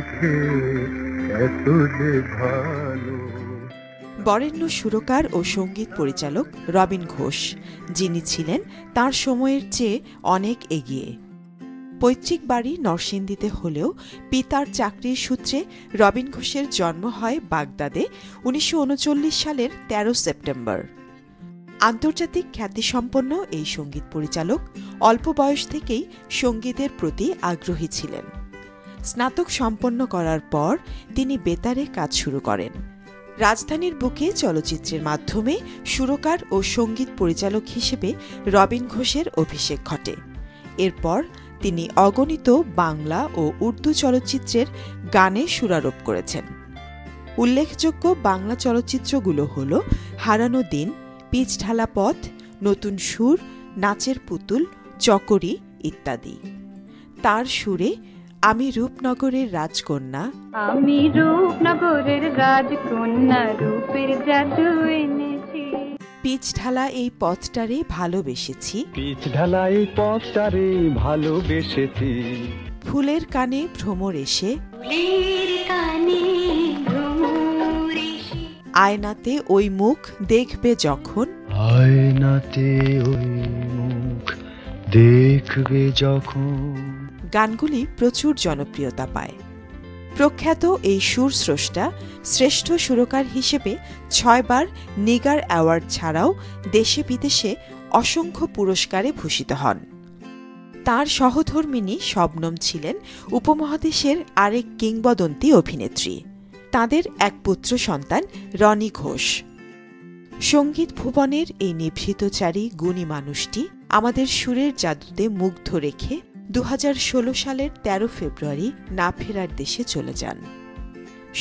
লেগেছে এত যে ভালো। বরেণ্য সুরকার ও সঙ্গীত পরিচালক রবিন ঘোষ, যিনি ছিলেন তার সময়ের চেয়ে অনেক এগিয়ে। পৈতৃক বাড়ি নরসিংদীতে হলেও পিতার চাকরির সূত্রে রবিন ঘোষের জন্ম হয় বাগদাদে ১৯৩৯ সালের ১৩ সেপ্টেম্বর। আন্তর্জাতিক খ্যাতিসম্পন্ন এই সঙ্গীত পরিচালক অল্প বয়স থেকেই সঙ্গীতের প্রতি আগ্রহী ছিলেন। স্নাতক সম্পন্ন করার পর তিনি বেতারে কাজ শুরু করেন। রাজধানীর বুকে চলচ্চিত্রের মাধ্যমে সুরকার ও সঙ্গীত পরিচালক হিসেবে রবিন ঘোষের অভিষেক ঘটে। এরপর তিনি অগণিত বাংলা ও উর্দু চলচ্চিত্রের গানে সুরারোপ করেছেন। উল্লেখযোগ্য বাংলা চলচ্চিত্রগুলো হল হারানো দিন, পিচ ঢালা পথ, নতুন সুর, নাচের পুতুল, চকরি ইত্যাদি। তার সুরে আমি রূপনগরের রাজকন্যা, আমি রূপনগরের রাজকন্যা, রূপের জাদু এনেছি, পিচ ঢালা এই পথটারে ভালোবেসেছি, পিচ ঢালা এই পথটারে ভালোবেসেছি, ফুলের কানে ভ্রমর এসে, ফুলের কানে ভ্রমর এসে, আয়নাতে ওই মুখ দেখবে যখন, আয়নাতে ওই মুখ দেখবে যখন। গানগুলি প্রচুর জনপ্রিয়তা পায়। প্রখ্যাত এই সুরস্রষ্টা শ্রেষ্ঠ সুরকার হিসেবে ৬ বার নিগার অ্যাওয়ার্ড ছাড়াও দেশে বিদেশে অসংখ্য পুরস্কারে ভূষিত হন। তার সহধর্মিণী শবনম ছিলেন উপমহাদেশের আরেক কিংবদন্তি অভিনেত্রী। তাদের এক পুত্র সন্তান রনি ঘোষ। সঙ্গীত ভুবনের এই নিভৃতচারী গুণী মানুষটি আমাদের সুরের জাদুতে মুগ্ধ রেখে ২০১৬ সালের ১৩ ফেব্রুয়ারি না ফেরার দেশে চলে যান।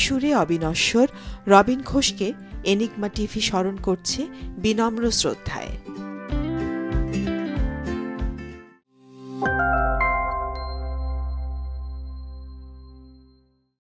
সুরে অবিনশ্বর রবিন ঘোষকে এনিগমা টিভি স্মরণ করছে বিনম্র শ্রদ্ধায়।